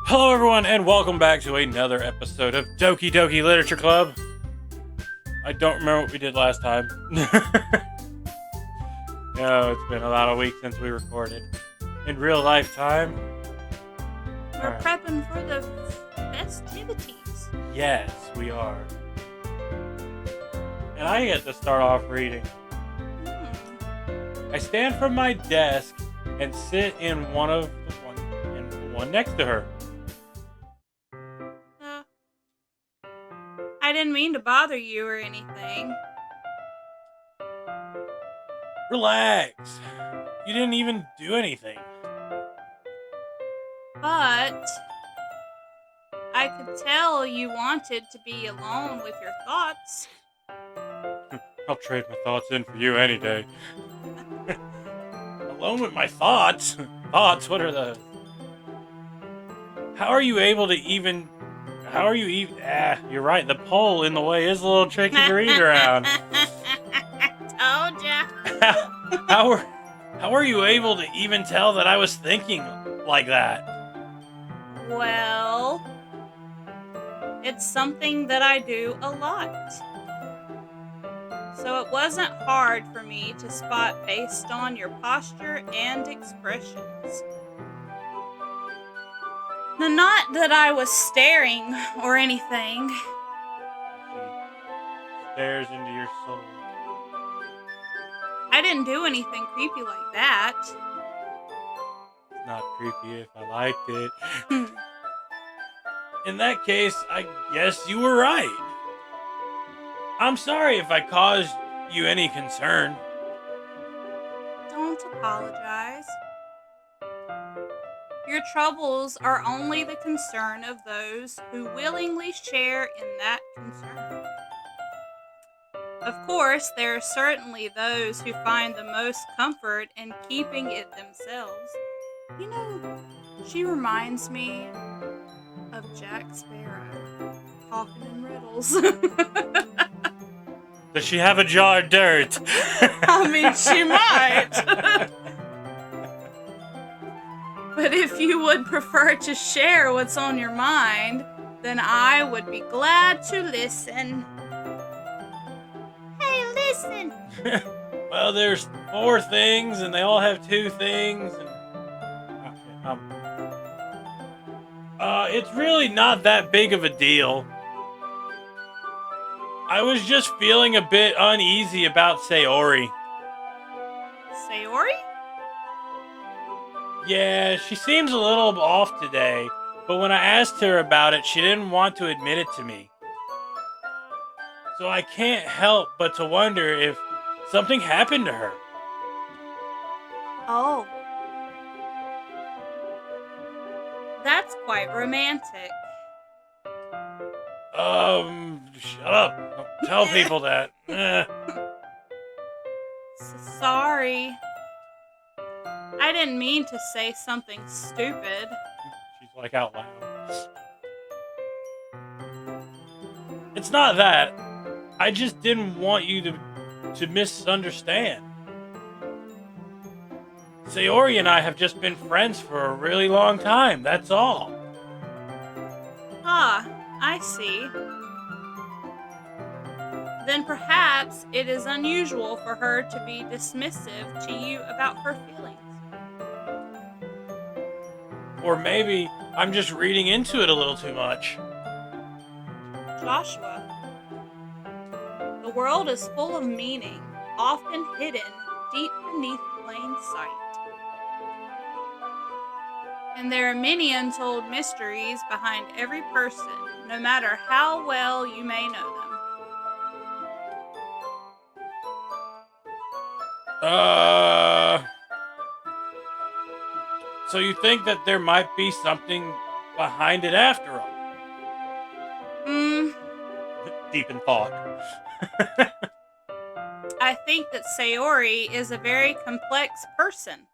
Hello, everyone, and welcome back to another episode of Doki-Doki Literature Club. I don't remember what we did last time. No, it's been about a week since we recorded. In real life time. We're prepping for the festivities. Yes, we are. And I get to start off reading. I stand from my desk and sit in the one next to her. I didn't mean to bother you or anything. Relax. You didn't even do anything. But I could tell you wanted to be alone with your thoughts. I'll trade my thoughts in for you any day. Alone with my thoughts? Thoughts? What are those? How are you able to even... you're right. The pole in the way is a little tricky to read around. Told ya. How are you able to even tell that I was thinking like that? Well, it's something that I do a lot. So it wasn't hard for me to spot based on your posture and expressions. Not that I was staring or anything. She stares into your soul. I didn't do anything creepy like that. It's not creepy if I liked it. In that case, I guess you were right. I'm sorry if I caused you any concern. Don't apologize. Your troubles are only the concern of those who willingly share in that concern. Of course, there are certainly those who find the most comfort in keeping it themselves. You know, she reminds me of Jack Sparrow, talking in riddles. Does she have a jar of dirt? I mean, she might. But if you would prefer to share what's on your mind, then I would be glad to listen. Hey, listen! Well, there's 4 things, and they all have 2 things. And... it's really not that big of a deal. I was just feeling a bit uneasy about Sayori. Sayori? Yeah, she seems a little off today, but when I asked her about it, she didn't want to admit it to me. So I can't help but to wonder if something happened to her. Oh. That's quite romantic. Shut up. Don't tell people that. Sorry. I didn't mean to say something stupid. She's like out loud. It's not that. I just didn't want you to misunderstand. Sayori and I have just been friends for a really long time, that's all. Ah, I see. Then perhaps it is unusual for her to be dismissive to you about her feelings. Or maybe I'm just reading into it a little too much. Joshua, the world is full of meaning, often hidden deep beneath plain sight. And there are many untold mysteries behind every person, no matter how well you may know them. So you think that there might be something behind it after all? Deep in thought. I think that Sayori is a very complex person.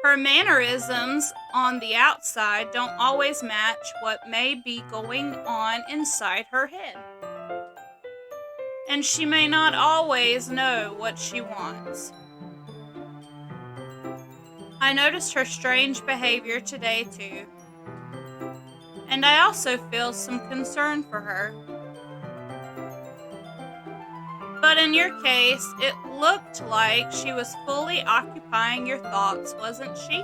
Her mannerisms on the outside don't always match what may be going on inside her head. And she may not always know what she wants. I noticed her strange behavior today too. And I also feel some concern for her. But in your case, it looked like she was fully occupying your thoughts, wasn't she?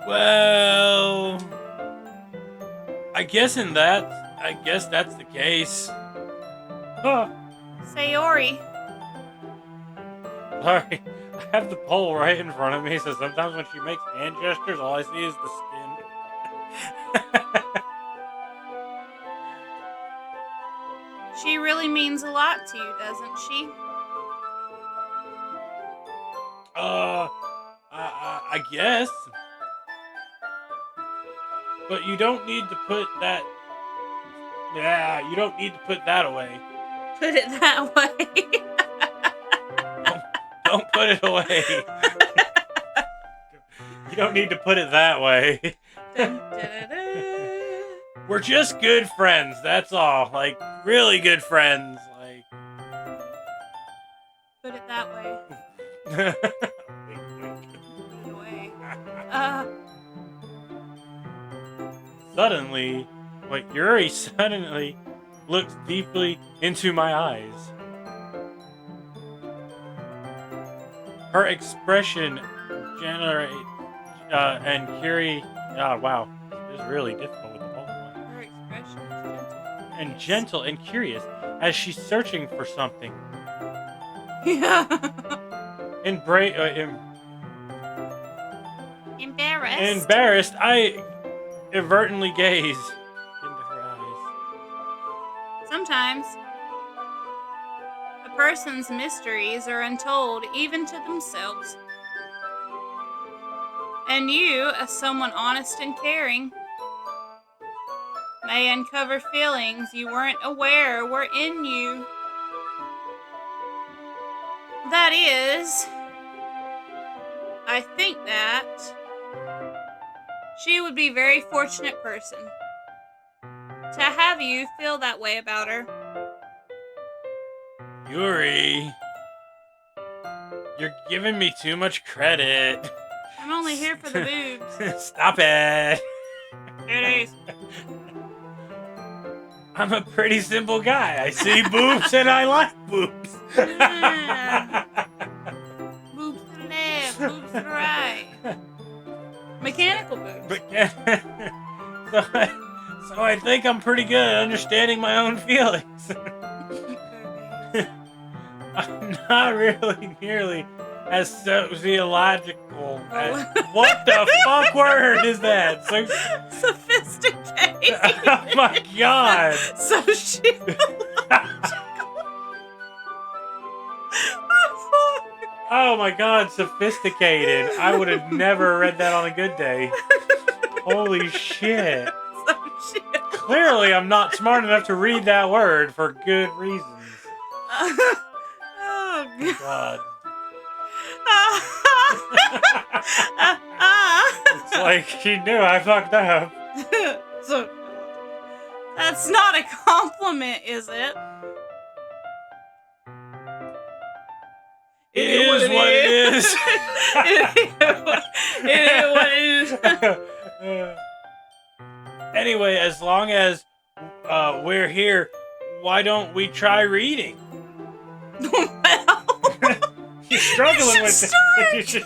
Well, I guess that's the case. Huh. Sayori, Sorry, I have the poll right in front of me, so sometimes when she makes hand gestures, all I see is the skin. she really means a lot to you, doesn't she? I guess. But you don't need to put that. Yeah, you don't need to put that away. Put it that way. Don't put it away. You don't need to put it that way. Dun, dun, dun, dun. We're just good friends, that's all. Like, really good friends. Like. Put it that way. Wink, Put it away. Suddenly, Yuri suddenly looks deeply into my eyes. Her expression and Curie. Oh, wow. This is really difficult with the ball. Her expression is gentle. And gentle and curious as she's searching for something. Yeah. Embarrassed, I inadvertently gaze into her eyes. Sometimes a person's mysteries are untold even to themselves. And you, as someone honest and caring, may uncover feelings you weren't aware were in you. That is, I think that she would be a very fortunate person to have you feel that way about her. Yuri, you're giving me too much credit. I'm only here for the boobs. Stop it. It is. I'm a pretty simple guy. I see boobs and I like boobs. Boobs to the left, boobs to the right. Mechanical boobs. So I think I'm pretty good at understanding my own feelings. I'm not really nearly as sociological as... What the fuck word is that? So Sophisticated. Oh my god. Oh my god, sophisticated. I would have never read that on a good day. Holy shit. Clearly I'm not smart enough to read that word for good reasons. Oh God. God. It's like she knew I fucked up. So, that's not a compliment, is it? It is what it is. It is what it is. Anyway, as long as we're here, why don't we try reading? Well, You're struggling with start. it.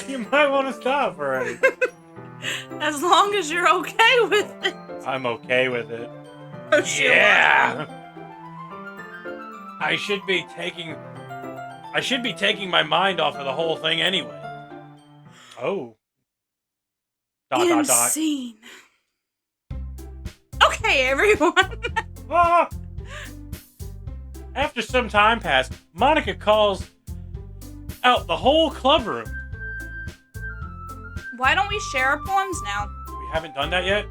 You might want to stop already. As long as you're okay with it. I'm okay with it. Oh, shit. Yeah. I should be taking my mind off of the whole thing anyway. Oh. ... Scene. Okay, everyone. Ah! After some time passed, Monica calls out the whole club room. Why don't we share our poems now? We haven't done that yet?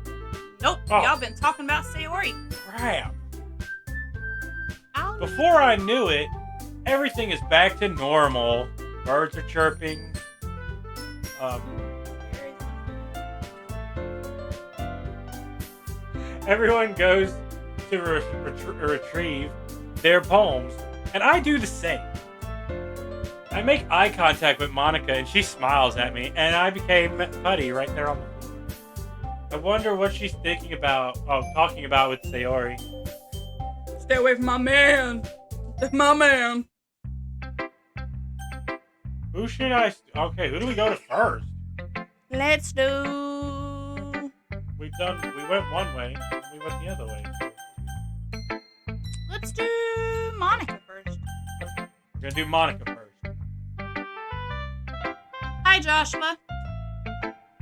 Nope. Oh. Y'all been talking about Sayori. Crap. Before I knew it, everything is back to normal. Birds are chirping. Everyone goes to retrieve their poems, and I do the same. I make eye contact with Monica, and she smiles at me, and I became putty right there on the floor. I wonder what she's talking about with Sayori. Stay away from my man. That's my man. Who should I... Okay, who do we go to first? Let's do... We went one way, and we went the other way. Let's do Monica first. We're gonna do Monica first. Hi, Joshua.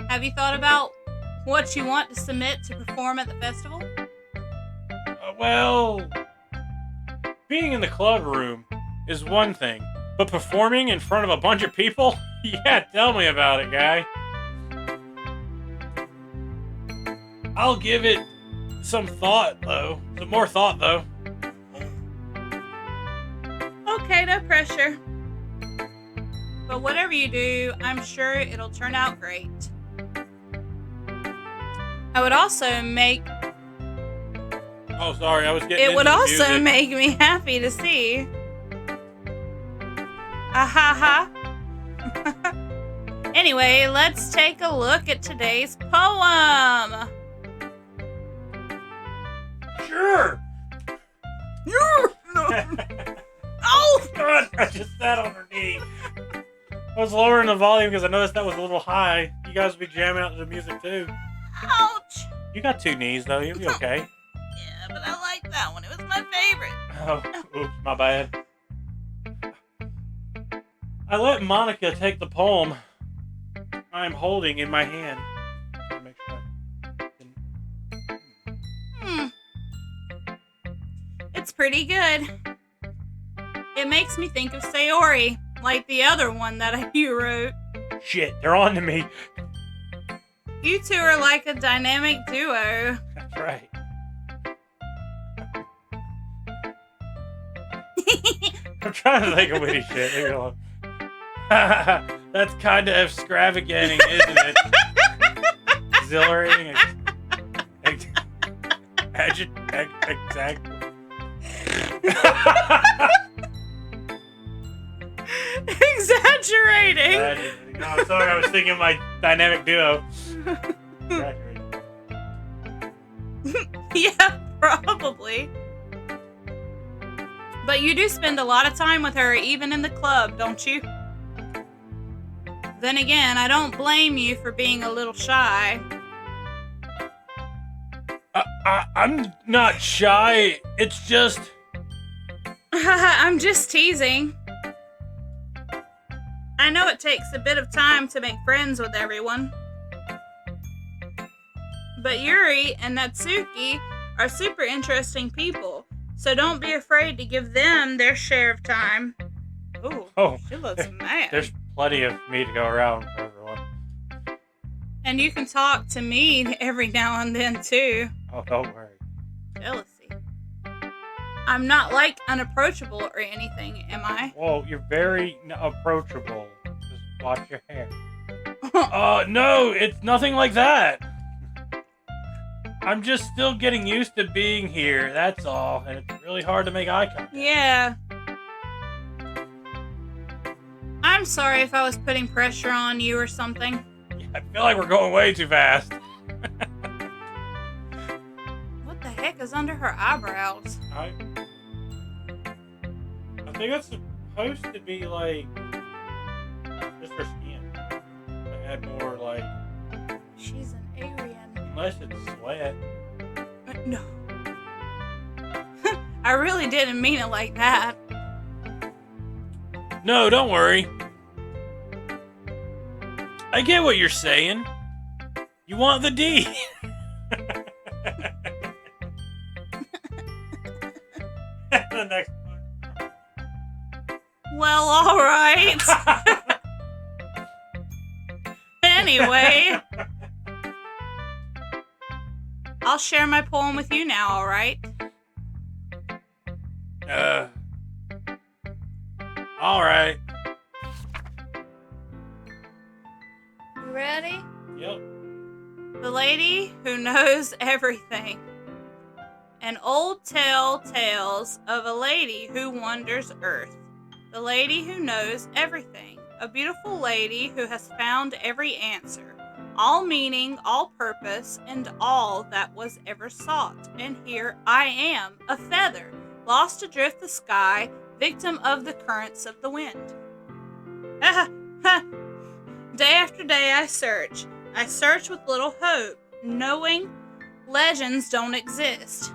Have you thought about what you want to submit to perform at the festival? Well, being in the club room is one thing, but performing in front of a bunch of people? Yeah, tell me about it, guy. I'll give it some more thought, though. Okay, no pressure. But whatever you do, I'm sure it'll turn out great. I would also make... Oh, sorry, I was getting It would into the also music. make me happy to see. Ahaha. Anyway, let's take a look at today's poem. Sure! Oh! God, I just sat on her knee. I was lowering the volume because I noticed that was a little high. You guys will be jamming out to the music too. Ouch! You got two knees though, you'll be okay. Yeah, but I like that one. It was my favorite. Oh, oops, my bad. I let Monica take the poem I am holding in my hand. Make sure It's pretty good. It makes me think of Sayori, like the other one that you wrote. Shit, they're on to me. You two are like a dynamic duo. That's right. I'm trying to think of witty shit. Leave me alone. That's kind of extravagant, isn't it? Exhilarating. Exactly. Exaggerating. No, I'm sorry. I was thinking of my dynamic duo. Exaggerating. Yeah, probably. But you do spend a lot of time with her, even in the club, don't you? Then again, I don't blame you for being a little shy. I'm not shy. It's just... I'm just teasing. I know it takes a bit of time to make friends with everyone. But Yuri and Natsuki are super interesting people, so don't be afraid to give them their share of time. Ooh, Oh, she looks mad. there's plenty of me to go around for everyone. And you can talk to me every now and then, too. Oh, don't worry. Jealousy. I'm not, like, unapproachable or anything, am I? Whoa, you're very approachable. Just watch your hair. No, it's nothing like that. I'm just still getting used to being here, that's all. And it's really hard to make eye contact. Yeah. I'm sorry if I was putting pressure on you or something. I feel like we're going way too fast. What the heck is under her eyebrows? I think that's supposed to be like just her skin. To add more like, She's an alien. unless it's sweat. No. I really didn't mean it like that. No, don't worry. I get what you're saying. You want the D. The next one. Well, alright. Anyway, I'll share my poem with you now, alright? Alright. You ready? Yep. The lady who knows everything. An old tale tells of a lady who wanders earth. The lady who knows everything. A beautiful lady who has found every answer. all meaning, all purpose, and all that was ever sought. And here I am, a feather, lost adrift the sky, victim of the currents of the wind. Day after day I search. I search with little hope, knowing legends don't exist.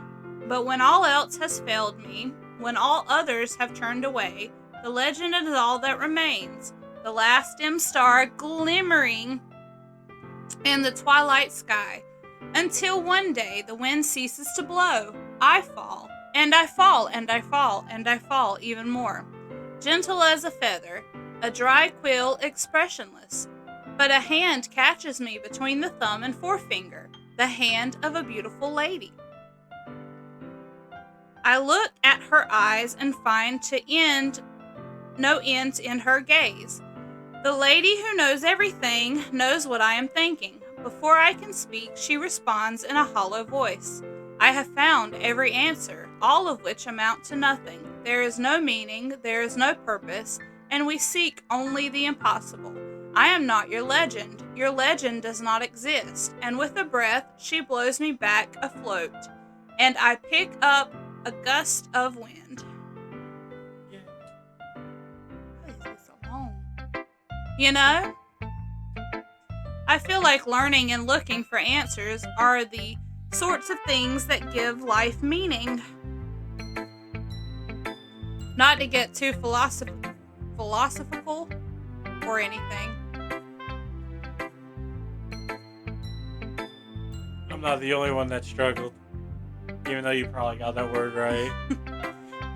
But when all else has failed me, when all others have turned away, the legend is all that remains, the last dim star glimmering in the twilight sky, until one day the wind ceases to blow. I fall, and I fall, and I fall, and I fall even more, gentle as a feather, a dry quill expressionless. But a hand catches me between the thumb and forefinger, the hand of a beautiful lady. I look at her eyes and find no end in her gaze. The lady who knows everything knows what I am thinking. Before I can speak, she responds in a hollow voice. I have found every answer, all of which amount to nothing. There is no meaning, there is no purpose, and we seek only the impossible. I am not your legend. Your legend does not exist. And with a breath, she blows me back afloat, and I pick up a gust of wind. Why is this so long? You know, I feel like learning and looking for answers are the sorts of things that give life meaning. Not to get too philosophical or anything. I'm not the only one that struggled, even though you probably got that word right.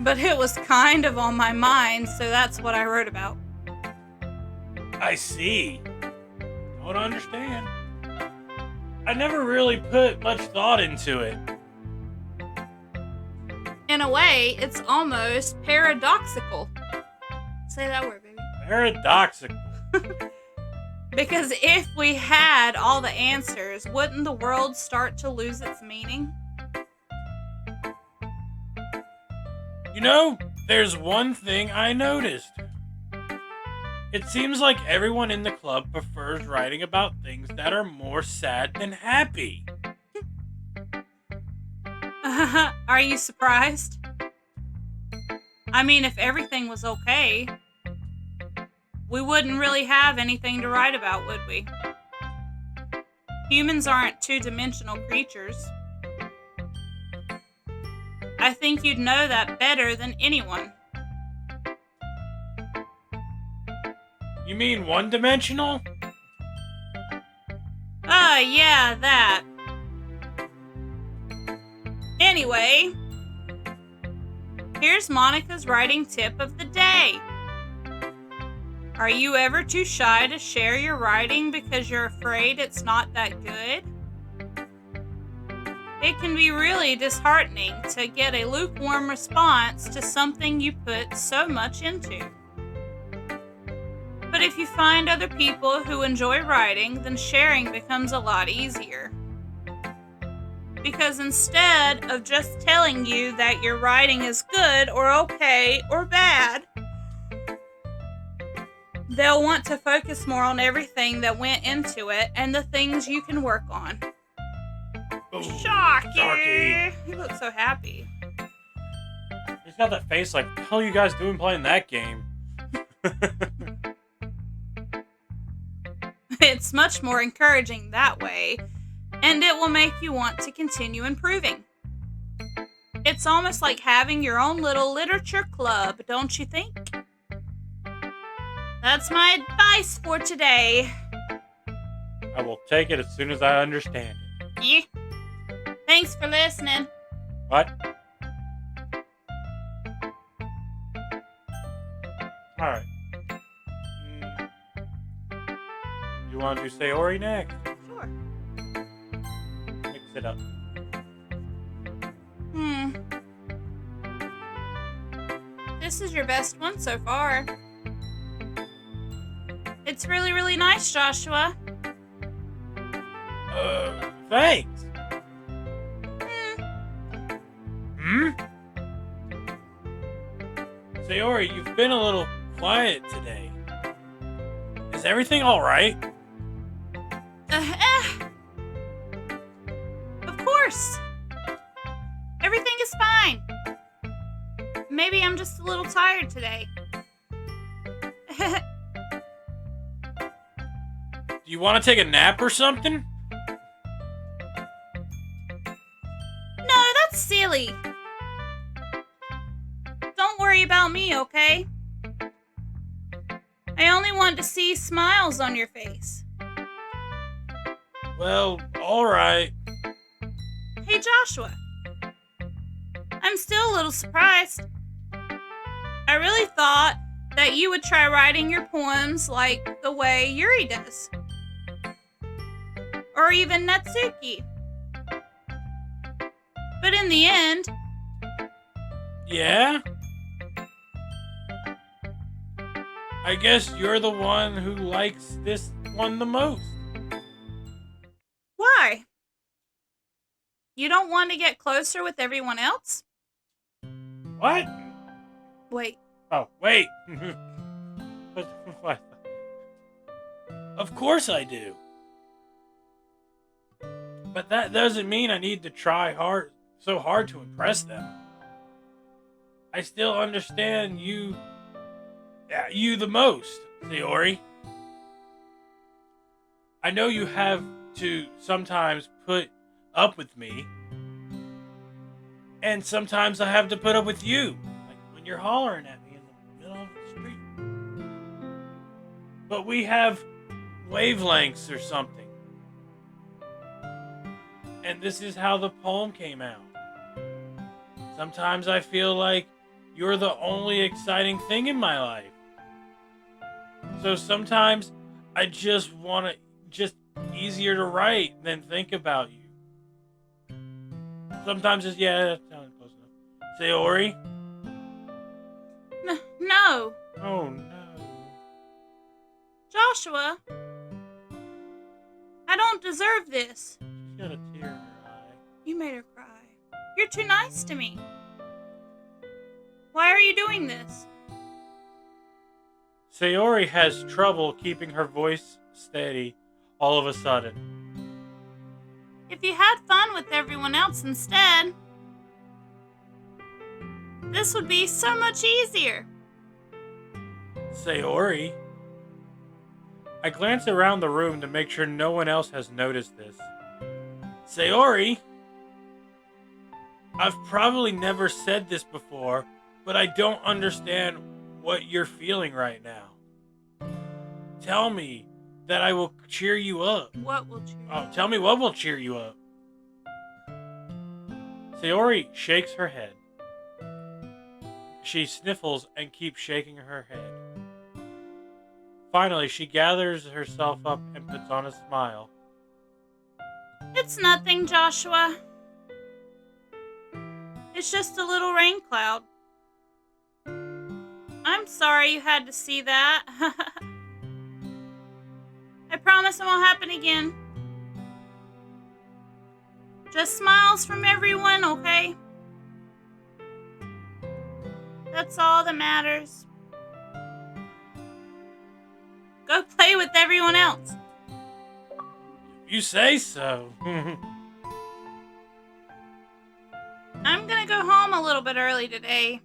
But it was kind of on my mind, so that's what I wrote about. I see. Don't understand. I never really put much thought into it. In a way, it's almost paradoxical. Say that word, baby. Paradoxical. Because if we had all the answers, wouldn't the world start to lose its meaning? You know, there's one thing I noticed. It seems like everyone in the club prefers writing about things that are more sad than happy. Are you surprised? I mean, if everything was okay, we wouldn't really have anything to write about, would we? Humans aren't two-dimensional creatures. I think you'd know that better than anyone. You mean one-dimensional? Yeah, that. Anyway, here's Monica's writing tip of the day. Are you ever too shy to share your writing because you're afraid it's not that good? It can be really disheartening to get a lukewarm response to something you put so much into. But if you find other people who enjoy writing, then sharing becomes a lot easier. Because instead of just telling you that your writing is good or okay or bad, they'll want to focus more on everything that went into it and the things you can work on. Ooh, Sharky! He looks so happy. He's got that face like, what the hell are you guys doing playing that game? It's much more encouraging that way, and it will make you want to continue improving. It's almost like having your own little literature club, don't you think? That's my advice for today. I will take it as soon as I understand it. Yeah. Thanks for listening. What? Alright. You want to do Sayori next? Sure. Mix it up. This is your best one so far. It's really, really nice, Joshua. Thanks. Sayori, you've been a little quiet today. Is everything alright? Of course. Everything is fine. Maybe I'm just a little tired today. Do you want to take a nap or something? No, that's silly. Don't worry about me, okay? I only want to see smiles on your face. Well, alright. Hey, Joshua. I'm still a little surprised. I really thought that you would try writing your poems like the way Yuri does. Or even Natsuki. But in the end... Yeah? I guess you're the one who likes this one the most. Why? You don't want to get closer with everyone else? What? Wait. Oh, wait. What? Of course I do. But that doesn't mean I need to try so hard to impress them. I still understand you the most, Sayori. I know you have to sometimes put up with me, and sometimes I have to put up with you, like when you're hollering at me in the middle of the street. But we have wavelengths or something. And this is how the poem came out. Sometimes I feel like you're the only exciting thing in my life. So sometimes I just want to, just easier to write than think about you. Sometimes it's, yeah, that sounds close enough. Sayori? No. Oh no. Joshua. I don't deserve this. She's got a tear in her eye. You made her cry. You're too nice to me. Why are you doing this? Sayori has trouble keeping her voice steady all of a sudden. If you had fun with everyone else instead, this would be so much easier. Sayori? I glance around the room to make sure no one else has noticed this. Sayori? I've probably never said this before, but I don't understand what you're feeling right now. Tell me that I will cheer you up. What will cheer you up? Oh, tell me what will cheer you up. Sayori shakes her head. She sniffles and keeps shaking her head. Finally, she gathers herself up and puts on a smile. It's nothing, Joshua. It's just a little rain cloud. I'm sorry you had to see that. I promise it won't happen again. Just smiles from everyone, okay? That's all that matters. Go play with everyone else. You say so. I'm gonna go home a little bit early today.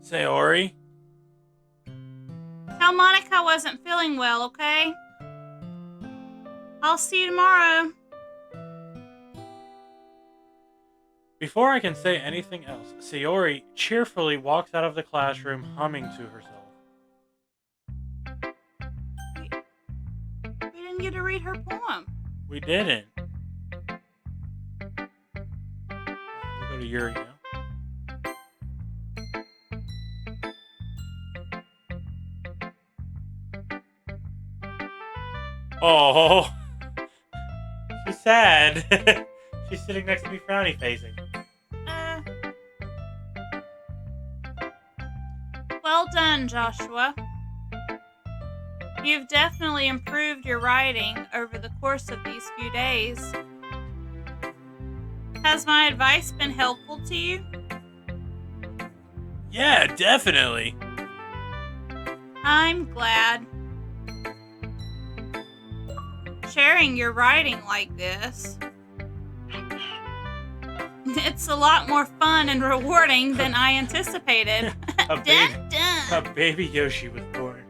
Sayori? Tell Monica I wasn't feeling well, okay? I'll see you tomorrow. Before I can say anything else, Sayori cheerfully walks out of the classroom humming to herself. We didn't get to read her poem. We didn't. We'll go to Yuri now. Oh, she's sad. She's sitting next to me frowny facing. Well done, Joshua. You've definitely improved your writing over the course of these few days. Has my advice been helpful to you? Yeah, definitely. I'm glad. sharing your writing like this. It's a lot more fun and rewarding than I anticipated. A baby, Dun, dun. a baby Yoshi was born.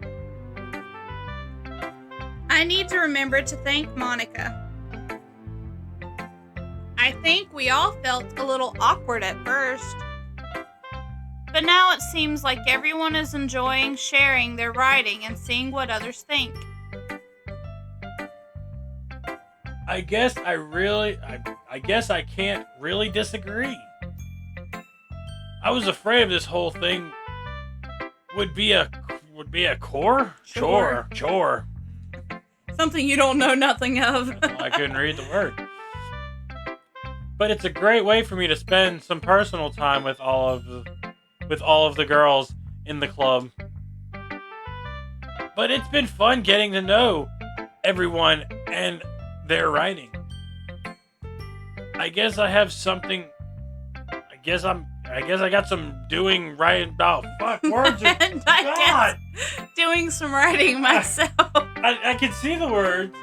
I need to remember to thank Monica. I think we all felt a little awkward at first. But now it seems like everyone is enjoying sharing their writing and seeing what others think. I guess I can't really disagree. I was afraid this whole thing would be a chore. Something you don't know nothing of. I couldn't read the word. But it's a great way for me to spend some personal time with all of the girls in the club. But it's been fun getting to know everyone and their writing. I guess I have something. I guess I got some doing writing about words. And God, doing some writing myself. I can see the words.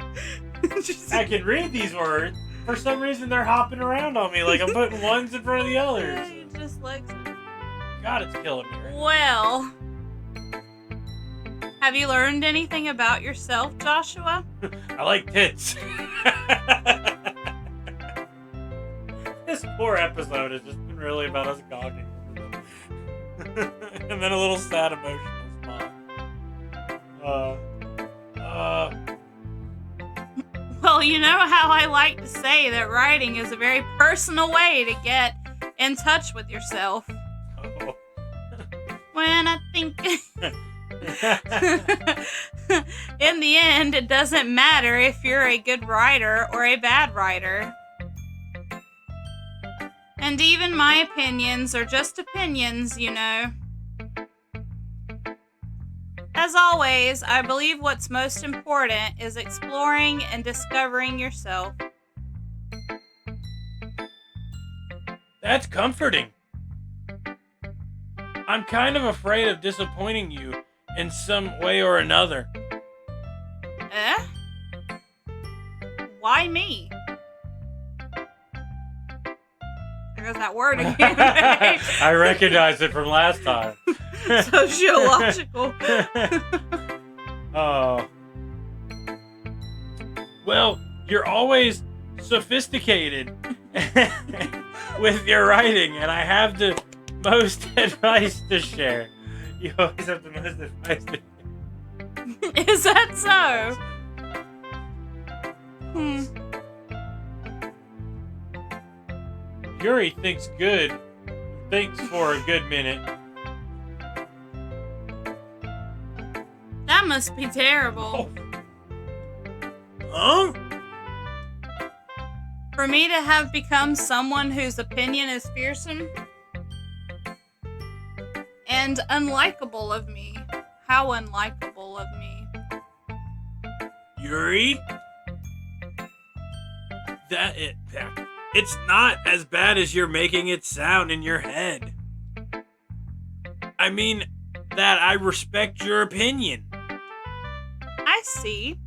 I can read these words. For some reason, they're hopping around on me like I'm putting ones in front of the others. Yeah, you just like. God, it's killing me right now. Well, have you learned anything about yourself, Joshua? I like tits. This poor episode has just been really about us gawking over them. And then a little sad emotional spot. Well, you know how I like to say that writing is a very personal way to get in touch with yourself. Oh. When I think... In the end, it doesn't matter if you're a good writer or a bad writer. And even my opinions are just opinions, you know. As always, I believe what's most important is exploring and discovering yourself. That's comforting. I'm kind of afraid of disappointing you in some way or another. Eh? Why me? There's that word again. I recognize it from last time. Sociological. Oh. Well, you're always sophisticated with your writing, and I have the most advice to share. You always have the most advice to share. Is that so? Yuri thinks for a good minute. That must be terrible. Huh? For me to have become someone whose opinion is fearsome and unlikable of me. How unlikable of me. Yuri? It's not as bad as you're making it sound in your head. I mean that I respect your opinion. I see.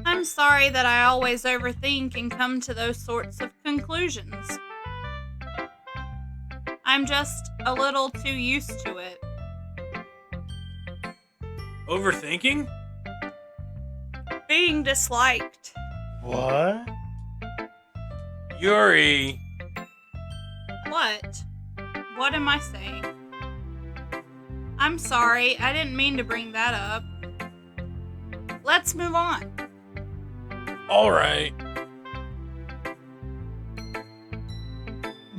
I'm sorry that I always overthink and come to those sorts of conclusions. I'm just a little too used to it. Overthinking? Being disliked. What? Yuri. What? What am I saying? I'm sorry, I didn't mean to bring that up. Let's move on. Alright.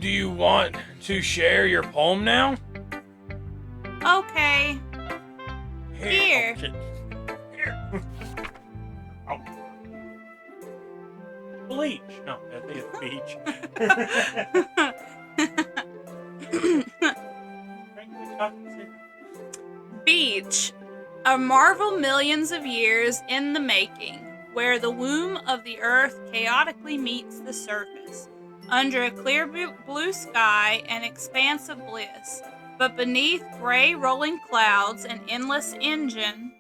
Do you want to share your poem now? Okay. Here. Oh, shit. Here. Oh. Bleach. No, I think it's beach. Beach. A marvel millions of years in the making, where the womb of the earth chaotically meets the surface, under a clear blue sky and expanse of bliss, but beneath gray rolling clouds and endless engine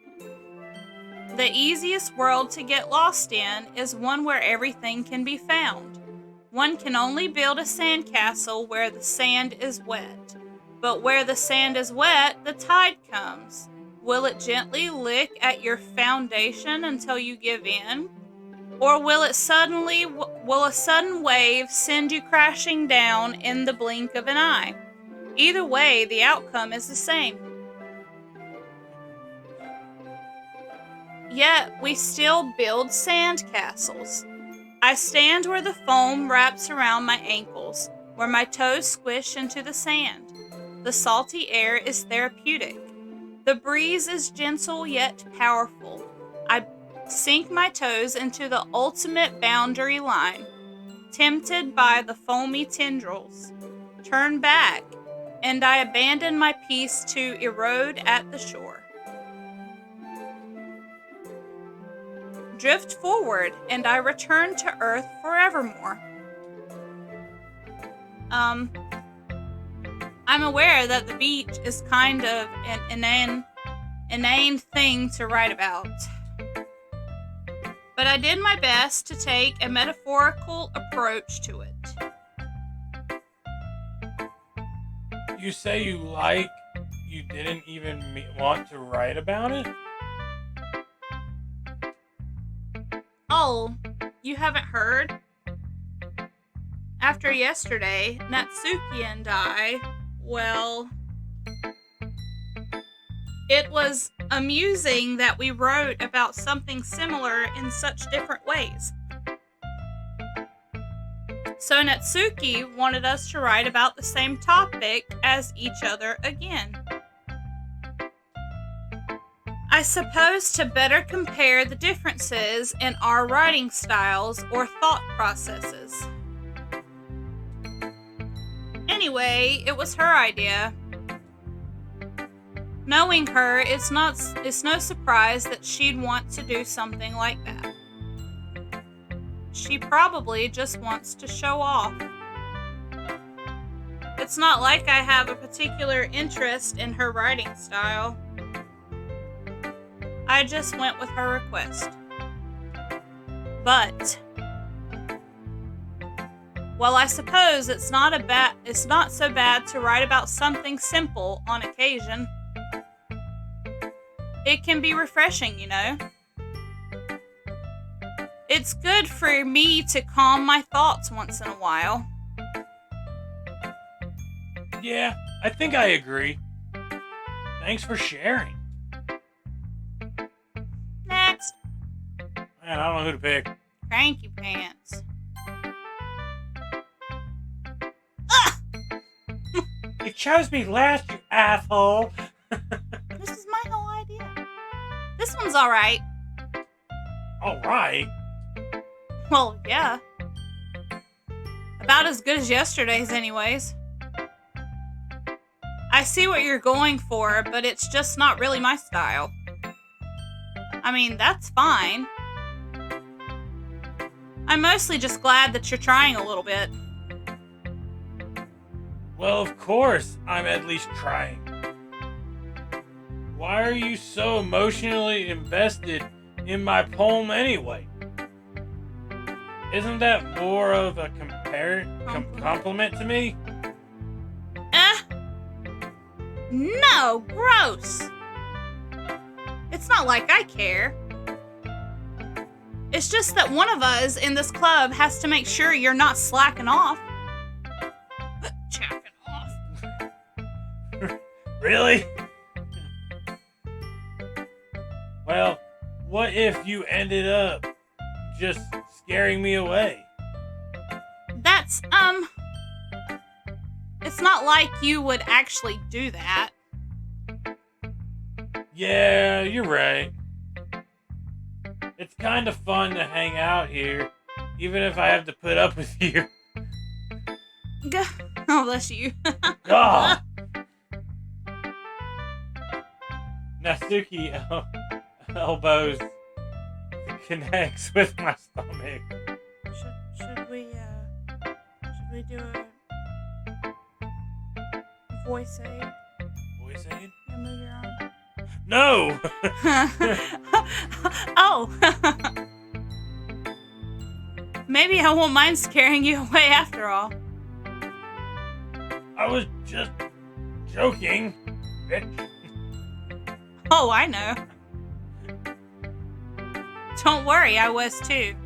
The easiest world to get lost in is one where everything can be found. One can only build a sandcastle where the sand is wet. But where the sand is wet, the tide comes. Will it gently lick at your foundation until you give in? Or will a sudden wave send you crashing down in the blink of an eye? Either way, the outcome is the same. Yet, we still build sandcastles. I stand where the foam wraps around my ankles, where my toes squish into the sand. The salty air is therapeutic. The breeze is gentle yet powerful. I sink my toes into the ultimate boundary line, tempted by the foamy tendrils. Turn back, and I abandon my peace to erode at the shore. Drift forward, and I return to Earth forevermore. I'm aware that the beach is kind of an inane thing to write about. But I did my best to take a metaphorical approach to it. You say you didn't even want to write about it? Oh, you haven't heard? After yesterday, Natsuki and I, well, it was amusing that we wrote about something similar in such different ways. So Natsuki wanted us to write about the same topic as each other again. I suppose to better compare the differences in our writing styles or thought processes. Anyway, it was her idea. Knowing her, it's no surprise that she'd want to do something like that. She probably just wants to show off. It's not like I have a particular interest in her writing style. I just went with her request. But, well, I suppose it's not so bad to write about something simple on occasion. It can be refreshing, you know. It's good for me to calm my thoughts once in a while. Yeah, I think I agree. Thanks for sharing. Next. Man, I don't know who to pick. Cranky Pants. You chose me last, you asshole. This is my whole idea. This one's alright. Alright. Well, yeah. About as good as yesterday's, anyways. I see what you're going for, but it's just not really my style. I mean, that's fine. I'm mostly just glad that you're trying a little bit. Well, of course, I'm at least trying. Why are you so emotionally invested in my poem anyway? Isn't that more of a compliment to me? No, gross. It's not like I care. It's just that one of us in this club has to make sure you're not slacking off. Chacking off. Really? Well, what if you ended up just scaring me away? That's, it's not like you would actually do that. Yeah, you're right. It's kind of fun to hang out here, even if I have to put up with you. Oh, bless you. Oh. Natsuki elbows connects with my stomach. Should we do a voice aid? Voice aid? Yeah, move your arm. No! Oh. Maybe I won't mind scaring you away after all. I was just joking, bitch. Oh, I know. Don't worry, I was too.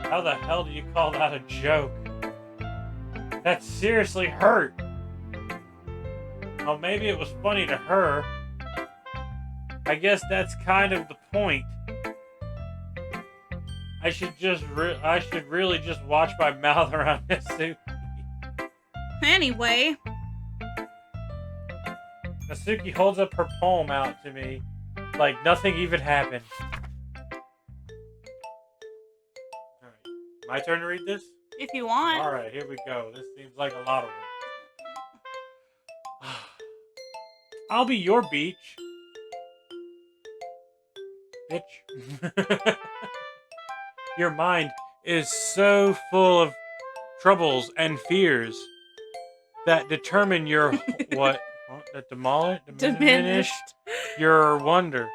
How the hell do you call that a joke? That seriously hurt. Well, maybe it was funny to her. I guess that's kind of the point. I should really just watch my mouth around Nasuki. Anyway. Nasuki holds up her palm out to me like nothing even happened. Alright, my turn to read this? If you want. Alright, here we go. This seems like a lot of work. I'll be your beach. Bitch. Your mind is so full of troubles and fears that determine your what? That diminish your wonder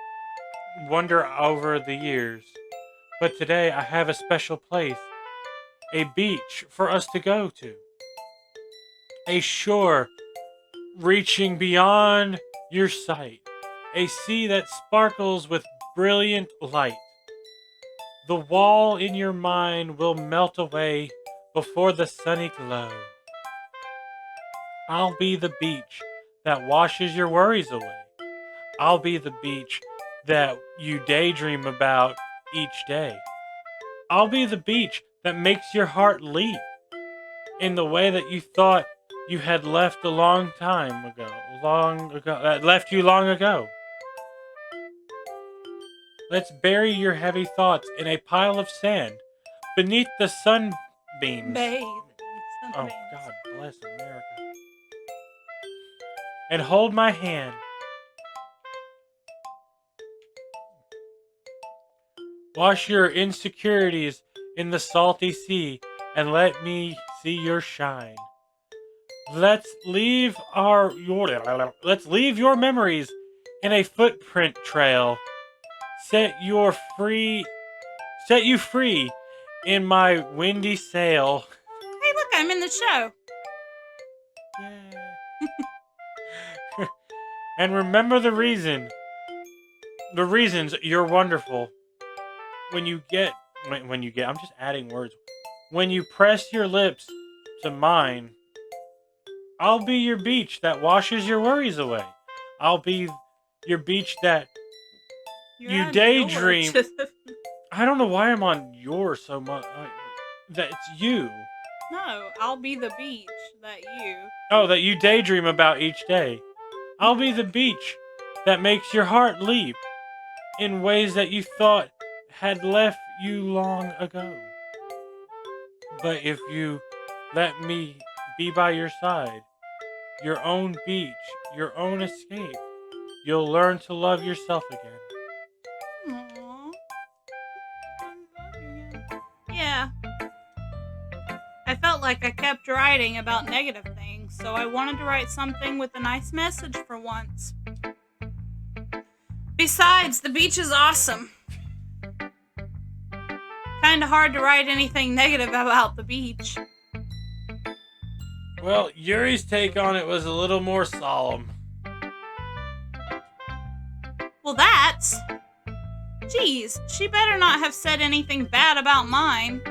over the years. But today I have a special place, a beach for us to go to, a shore reaching beyond your sight, a sea that sparkles with brilliant light. The wall in your mind will melt away before the sunny glow. I'll be the beach that washes your worries away. I'll be the beach that you daydream about each day. I'll be the beach that makes your heart leap in the way that you thought you had left a long ago. Let's bury your heavy thoughts in a pile of sand beneath the sunbeams. Bathe. Oh, God bless America. And hold my hand. Wash your insecurities in the salty sea and let me see your shine. Let's leave your memories in a footprint trail. Set you free in my windy sail. Hey, look, I'm in the show. Yeah. And remember the reasons you're wonderful. When you press your lips to mine, I'll be your beach that washes your worries away. I'll be your beach that you daydream. I don't know why I'm on your so much. That it's you. No, I'll be the beach that you. Oh, that you daydream about each day. I'll be the beach that makes your heart leap in ways that you thought had left you long ago. But if you let me be by your side, your own beach, your own escape, you'll learn to love yourself again. Aww. Yeah. I felt like I kept writing about negative things, so I wanted to write something with a nice message for once. Besides, the beach is awesome. Kinda hard to write anything negative about the beach. Well, Yuri's take on it was a little more solemn. Well, that's... Geez, she better not have said anything bad about mine.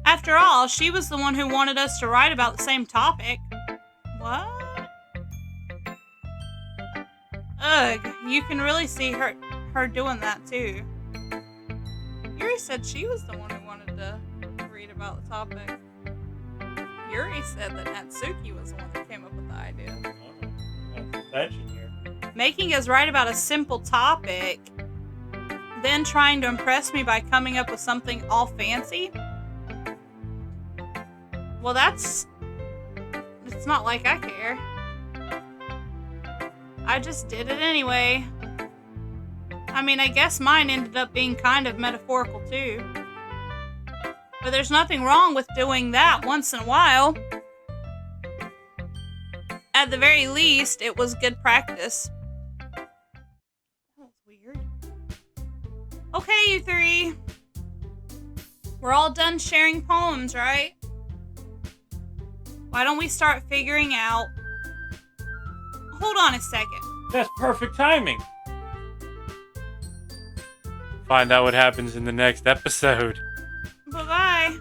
After all, she was the one who wanted us to write about the same topic. What? Ugh, you can really see her doing that too. Yuri said she was the one who wanted to read about the topic. Yuri said that Natsuki was the one that came up with the idea. That's attention here. Making us write about a simple topic, then trying to impress me by coming up with something all fancy? Well, it's not like I care. I just did it anyway. I mean, I guess mine ended up being kind of metaphorical too. But there's nothing wrong with doing that once in a while. at the very least, it was good practice. That was weird. Okay, you three. We're all done sharing poems, right? Why don't we start figuring out... Hold on a second. That's perfect timing. Find out what happens in the next episode. Bye-bye.